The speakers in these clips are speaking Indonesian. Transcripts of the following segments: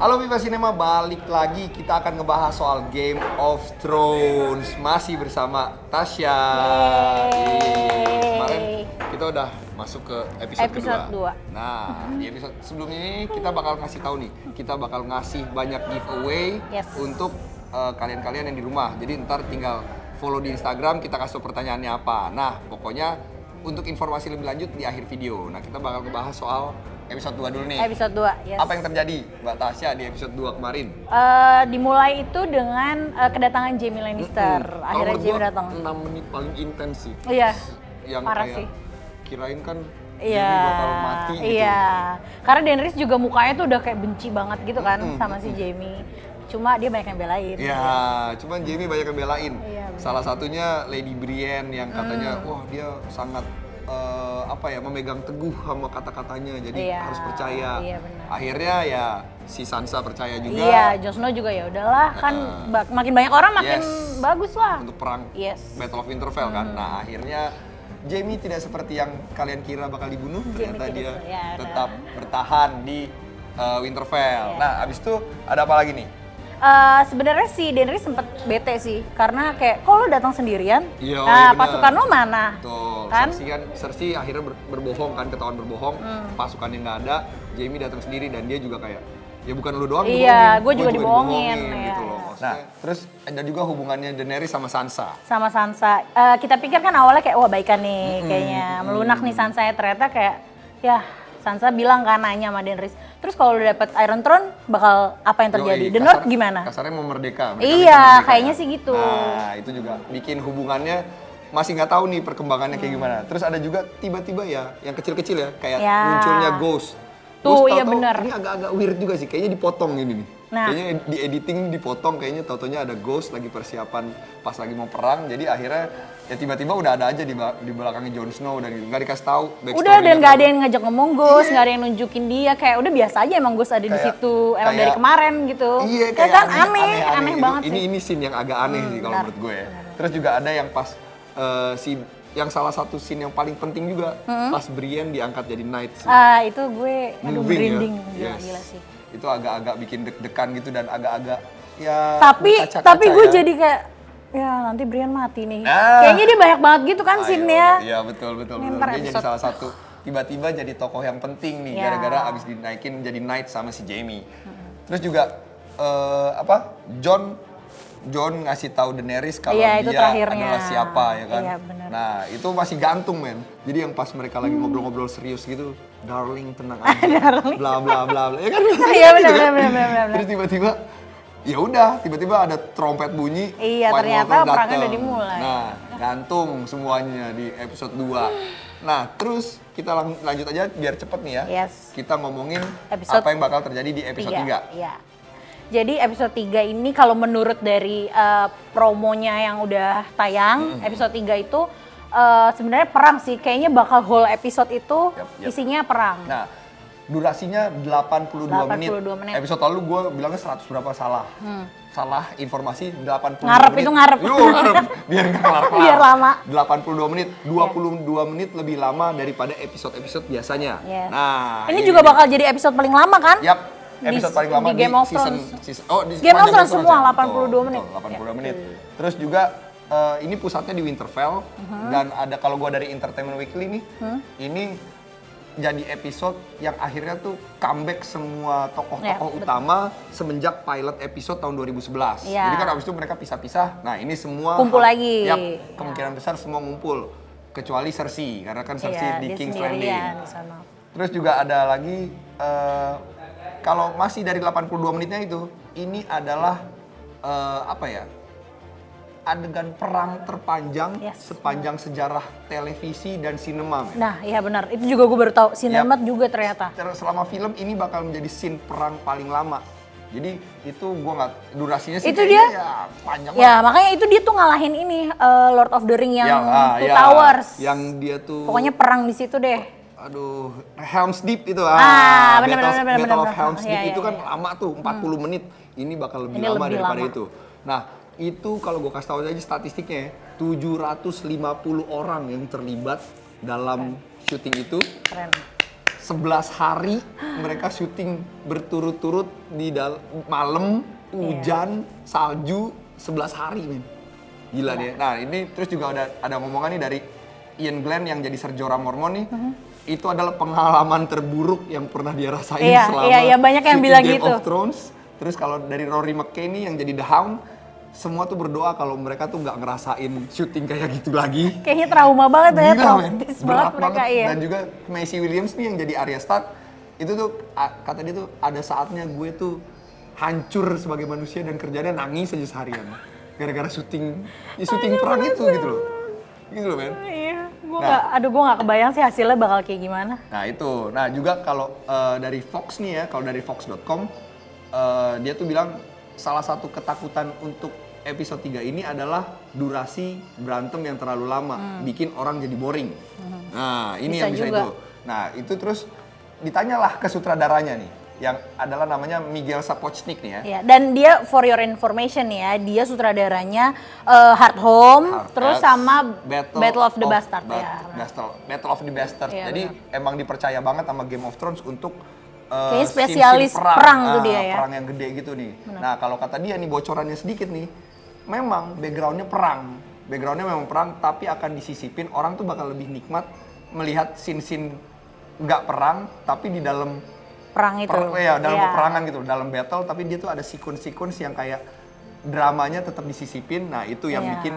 Halo Viva Cinema, balik lagi kita akan ngebahas soal Game of Thrones. Masih bersama Tasya. Kemarin kita udah masuk ke episode kedua. Nah, di episode sebelum ini kita bakal ngasih tahu nih, kita bakal ngasih banyak giveaway untuk kalian-kalian yang di rumah. Jadi ntar tinggal follow di Instagram, kita kasih tau pertanyaannya apa. Nah, pokoknya untuk informasi lebih lanjut di akhir video. Nah, kita bakal ngebahas soal episode 2 dulu nih. Episode 2, yes. Apa yang terjadi, Mbak Tasya, di episode 2 kemarin? Dimulai itu dengan kedatangan Jaime Lannister. Akhirnya Jaime datang. 6 menit paling intens sih. Iya, yang parah kayak sih. Kirain kan Iya, Jaime bakal mati gitu. Iya, karena Daenerys juga mukanya tuh udah kayak benci banget gitu kan sama si Jaime. Cuma dia banyak yang belain. Iya, cuman Jaime banyak yang belain. Iya, salah satunya Lady Brienne yang katanya, wah dia sangat memegang teguh sama kata-katanya, jadi harus percaya. Iya, benar. Akhirnya ya si Sansa percaya juga. Iya, Jon Snow juga ya udahlah kan makin banyak orang makin bagus lah untuk perang Battle of Winterfell kan. Nah, akhirnya Jaime tidak seperti yang kalian kira bakal dibunuh, ternyata dia tetap bertahan di Winterfell. Nah, abis itu ada apa lagi nih? Sebenarnya si Daenerys sempet bete sih, karena kayak kok lo datang sendirian? Iya, nah, pasukan lo mana? Betul. Kan? Cersei akhirnya berbohong kan, ketahuan berbohong. Pasukannya nggak ada, Jaime datang sendiri dan dia juga kayak, ya bukan lu doang iya, gue juga dibohongin gitu loh. Nah, terus ada juga hubungannya Daenerys sama Sansa. Sama Sansa. Kita pikir kan awalnya kayak wah baikan nih, kayaknya melunak nih Sansa, ya ternyata kayak ya Sansa bilang kan, nanya sama Daenerys, terus kalau udah dapet Iron Throne bakal apa yang terjadi? The North gimana? Kasarnya mau merdeka. Iya, kayaknya sih gitu. Nah, itu juga bikin hubungannya masih nggak tahu nih perkembangannya kayak gimana. Terus ada juga tiba-tiba ya, yang kecil-kecil ya, kayak munculnya Ghost. Tuh, iya bener. Ini agak-agak weird juga sih, kayaknya dipotong ini nih. Nah. Kayaknya di editing dipotong, kayaknya tau-taunya ada Ghost lagi persiapan pas lagi mau perang. Jadi akhirnya ya tiba-tiba udah ada aja di belakangnya Jon Snow dan gitu. Nggak dikasih tahu backstory. Udah, dan nggak ada yang ngajak ngomong Ghost, nggak ada yang nunjukin dia. Kayak udah biasa aja emang Ghost ada di situ, emang dari kemarin gitu. Iya, kayak kan aneh banget ini, sih. Ini scene yang agak aneh sih kalau menurut gue. Terus juga ada yang pas yang salah satu scene yang paling penting juga pas Brienne diangkat jadi knight sih. Itu gue merinding gila sih. Itu agak-agak bikin deg-degan gitu dan agak-agak ya tapi gue jadi kayak ya nanti Brienne mati nih. Kayaknya dia banyak banget gitu kan scene-nya. Iya, betul. Dia jadi salah satu tiba-tiba jadi tokoh yang penting nih gara-gara abis dinaikin jadi knight sama si Jaime. Terus juga Jon ngasih tahu Daenerys kalau dia adalah siapa ya kan. Iya, bener. Nah, itu masih gantung men. Jadi yang pas mereka lagi ngobrol-ngobrol serius gitu, darling tenang aja. Bla bla bla bla. Ya kan? Iya benar. Terus tiba-tiba ada trompet bunyi. Iya, ternyata perangnya udah dimulai. Nah, gantung semuanya di episode 2. Nah, terus kita lanjut aja biar cepet nih ya. Yes. Kita ngomongin episode apa yang bakal terjadi di episode 3. Iya. Jadi episode 3 ini kalau menurut dari promonya yang udah tayang, episode 3 itu sebenarnya perang sih. Kayaknya bakal whole episode itu isinya perang. Nah, durasinya 82 menit. Episode lalu gue bilangnya 100 berapa salah. Salah informasi 80 ngarep menit. Itu ngarep. Biar nggak kelar-kelar. Biar lama. 82 menit, 22 menit lebih lama daripada episode-episode biasanya. Yes. Nah, ini juga bakal jadi episode paling lama kan? Yap. Episode paling lama di Game of Thrones. Game of Thrones semua 82 menit. 82 menit. Terus juga ini pusatnya di Winterfell dan ada kalau gua dari Entertainment Weekly nih, ini jadi episode yang akhirnya tuh comeback semua tokoh-tokoh utama semenjak pilot episode tahun 2011. Jadi kan abis itu mereka pisah-pisah. Nah, ini semua kumpul lagi. Kemungkinan besar semua ngumpul kecuali Cersei karena kan Cersei di King's Landing. Terus juga ada lagi kalau masih dari 82 menitnya itu, ini adalah adegan perang terpanjang sepanjang sejarah televisi dan sinema. Nah, iya benar. Itu juga gue baru tahu. Sinema juga ternyata. Selama film ini bakal menjadi scene perang paling lama. Jadi itu gue nggak durasinya sih itu dia ya panjang banget. Ya makanya itu dia tuh ngalahin ini Lord of the Ring yang Two Towers. Yang dia tuh. Pokoknya perang di situ deh. Aduh, Helm's Deep itu bener, Battle of Helm's Deep itu kan lama tuh 40 menit. Ini bakal lebih lama daripada itu. Nah, itu kalau gue kasih tahu aja statistiknya 750 orang yang terlibat dalam syuting itu. Keren. 11 hari mereka syuting berturut-turut di malam, hujan, salju, 11 hari, men. Gila deh. Nah, ini terus juga ada ngomongan nih dari Ian Glenn yang jadi Ser Jorah Mormont nih. Itu adalah pengalaman terburuk yang pernah dia rasain selama banyak yang syuting bilang Game gitu. of Thrones. Terus kalau dari Rory McKay yang jadi The Hound, semua tuh berdoa kalau mereka tuh nggak ngerasain syuting kayak gitu lagi. Kayaknya trauma banget ya, traumatis banget mereka ya. Dan juga Maisie Williams nih yang jadi Arya Stark, itu tuh kata dia tuh ada saatnya gue tuh hancur sebagai manusia dan kerjanya nangis aja seharian. Gara-gara syuting perang itu gitu loh. Gitu loh, men. Iya, gue nggak kebayang sih hasilnya bakal kayak gimana. Nah itu, juga kalau dari Fox nih ya, kalau dari Fox.com, dia tuh bilang salah satu ketakutan untuk episode 3 ini adalah durasi berantem yang terlalu lama, bikin orang jadi boring. Nah ini bisa yang bisa juga. itu. Nah itu terus ditanyalah ke sutradaranya nih, yang adalah namanya Miguel Sapochnik nih ya. Ya, dan dia for your information ya, dia sutradaranya Hard Home, terus sama Battle of the Bastard ya. Battle of the Bastard. Ya, jadi emang dipercaya banget sama Game of Thrones untuk kayaknya spesialis perang tuh dia ya. Perang yang gede gitu nih. Nah kalau kata dia nih bocorannya sedikit nih, memang backgroundnya perang. Backgroundnya memang perang, tapi akan disisipin orang tuh bakal lebih nikmat melihat scene-scene nggak perang, tapi di dalam perang itu. Dalam peperangan gitu, dalam battle, tapi dia tuh ada sequence yang kayak dramanya tetap disisipin. Nah itu yang bikin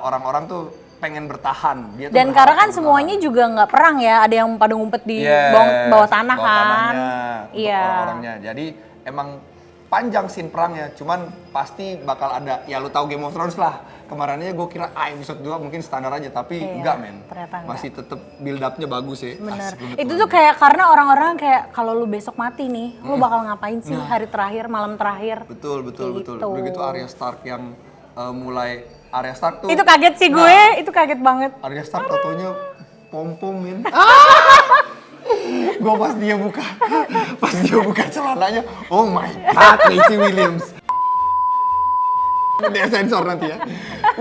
orang-orang tuh pengen bertahan. Dia dan karena kan semuanya juga nggak perang ya, ada yang pada ngumpet di bawah tanah kan. Iya. Orang-orangnya. Jadi emang panjang scene perangnya, cuman pasti bakal ada, ya lu tahu Game of Thrones lah. Kemarinnya gue kira episode 2 mungkin standar aja, tapi enggak, men. Masih tetep build up-nya bagus ya. Bener. Itu tuh kayak karena orang-orang kayak kalau lu besok mati nih, lu bakal ngapain sih hari terakhir, malam terakhir. Betul. Begitu Arya Stark yang mulai Arya Stark tuh. Itu kaget sih gue, itu kaget banget. Arya Stark totonya pom-pom, men. Gue pas dia buka celananya, oh my god, Maisie Williams. Dia sensor nanti ya.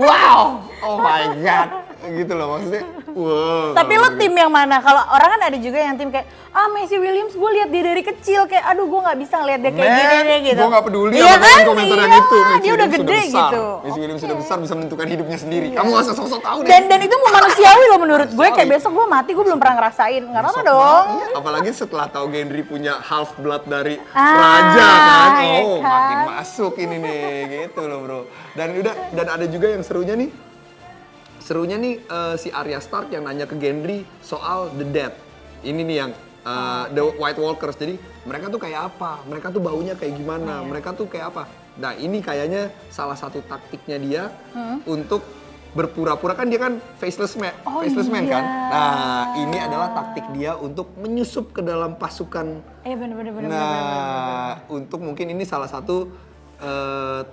Wow, oh my god, gitu loh maksudnya. Wow. Tapi lo tim yang mana? Kalau orang kan ada juga yang tim kayak Maisie Williams, gue lihat dia dari kecil kayak aduh gue nggak bisa ngeliat dia kayak gini gitu. Gue nggak peduli iya sama kan? komentar yang itu. Dia udah gede gitu. Maisie Williams sudah besar, bisa menentukan hidupnya sendiri. Kamu nggak usah sosok tahu deh. Dan itu manusiawi loh menurut gue. Kayak besok gue mati, gue belum pernah ngerasain. Nggak apa-apa dong. Iya, apalagi setelah tahu Gendry punya half blood dari raja kan. Oh, makin masuk ini nih, gitu loh bro. Dan ada juga yang serunya nih si Arya Stark yang nanya ke Gendry soal The Dead. Ini nih yang The White Walkers. Jadi mereka tuh kayak apa? Mereka tuh baunya kayak gimana? Mereka tuh kayak apa? Nah ini kayaknya salah satu taktiknya dia untuk berpura-pura, kan dia kan faceless man kan. Nah ini adalah taktik dia untuk menyusup ke dalam pasukan. Bener. Untuk mungkin ini salah satu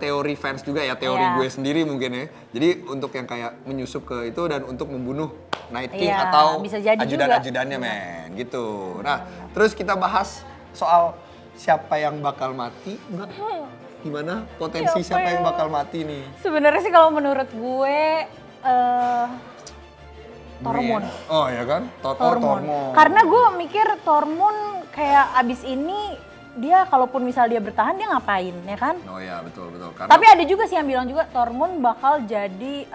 teori fans juga ya, teori gue sendiri mungkin ya. Jadi untuk yang kayak menyusup ke itu dan untuk membunuh Night King atau ajudan-ajudannya, men, gitu. Nah, terus kita bahas soal siapa yang bakal mati, Mbak. Gimana potensi siapa yang bakal mati nih? Sebenarnya sih kalau menurut gue Tormund. Oh ya kan? Tormund. Karena gue mikir Tormund kayak abis ini dia kalaupun misal dia bertahan dia ngapain ya kan? Oh ya betul. Karena... Tapi ada juga sih yang bilang juga Tormund bakal jadi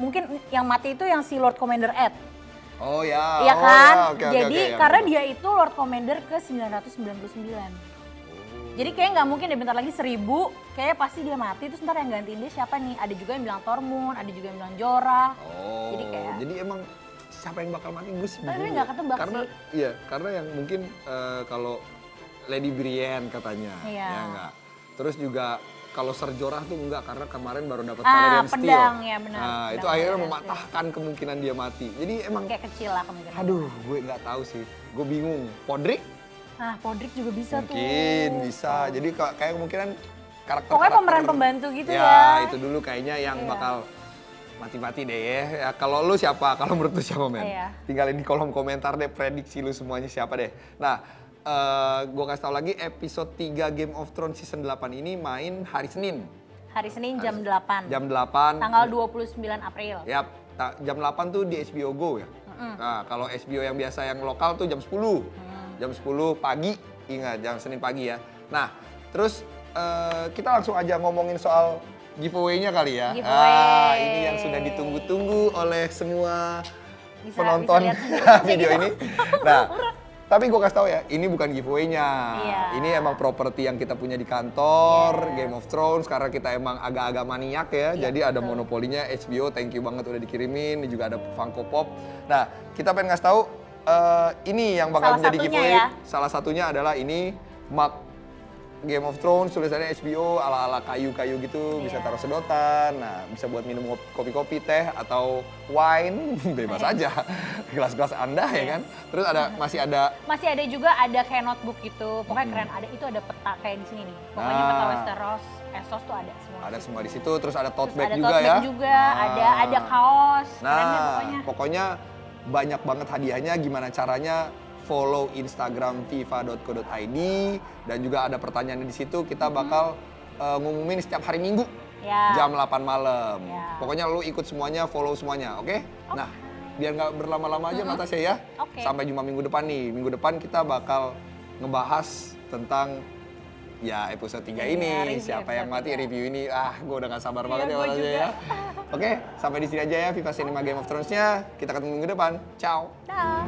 mungkin yang mati itu yang si Lord Commander Ed. Oh ya. Iya kan? Okay, jadi karena dia itu Lord Commander ke 999. Jadi kayak nggak mungkin deh bentar lagi 1000, kayak pasti dia mati. Terus ntar yang gantiin dia siapa nih? Ada juga yang bilang Tormund, ada juga yang bilang Jorah. Oh. Jadi emang siapa yang bakal mati gue sih bingung. Tapi nggak ketebak karena, sih. Iya, karena yang mungkin kalau Lady Brienne katanya, ya enggak. Terus juga kalau Ser Jorah tuh enggak, karena kemarin baru dapat Valyrian Steel. Pedang ya benar. Nah itu akhirnya mematahkan kemungkinan dia mati. Jadi emang kayak kecil lah kemungkinan. Aduh, gue nggak tahu sih. Gue bingung. Podrick? Podrick juga bisa mungkin bisa. Jadi kayak kemungkinan karakter. Pokoknya pemeran pembantu gitu ya. Ya itu dulu kayaknya yang bakal mati-mati deh ya. Kalau lu siapa? Kalau menurut lu siapa, men? Tinggalin di kolom komentar deh prediksi lu semuanya siapa deh. Nah. Gue kasih tau lagi episode 3 Game of Thrones season 8 ini main hari Senin. Hari Senin jam 8. Jam 8. Tanggal 29 April. Yap, jam 8 tuh di HBO Go ya. Nah, kalau HBO yang biasa yang lokal tuh jam 10. Jam 10 pagi, ingat jam Senin pagi ya. Nah, terus kita langsung aja ngomongin soal giveaway-nya kali ya. Giveaway. Ini yang sudah ditunggu-tunggu oleh semua Bisa penonton lihat video ini. Nah, tapi gue kasih tahu ya, ini bukan giveaway-nya. Iya. Ini emang properti yang kita punya di kantor, Game of Thrones, karena kita emang agak-agak maniak ya. Jadi ada monopolinya HBO, thank you banget udah dikirimin. Ini juga ada Funko Pop. Nah, kita pengen ngasih tahu ini yang bakal menjadi giveaway. Ya. Salah satunya adalah ini mug Game of Thrones, tulisannya HBO, ala-ala kayu-kayu gitu, bisa taruh sedotan, nah bisa buat minum kopi-kopi, teh, atau wine, bebas aja, gelas-gelas Anda ya kan. Terus masih ada juga ada kayak notebook gitu, pokoknya keren, itu ada peta kayak di sini nih, pokoknya peta Westeros, Essos tuh ada semua. Ada semua di situ, terus ada tote bag ada juga tote bag ya. juga, ada kaos, keren deh pokoknya. Pokoknya banyak banget hadiahnya, gimana caranya? Follow Instagram fifa.co.id dan juga ada pertanyaan di situ, kita bakal ngumumin setiap hari Minggu jam 8 malam. Pokoknya lu ikut semuanya, follow semuanya, oke? Nah, biar nggak berlama-lama aja Natasha ya. Sampai jumpa minggu depan nih. Minggu depan kita bakal ngebahas tentang ya episode 3 ini. Siapa yang mati review ini. Gue udah gak sabar banget ya Natasha ya. Oke, sampai di sini aja ya Viva Cinema Game of Thrones-nya. Kita ketemu minggu depan. Ciao. Dah.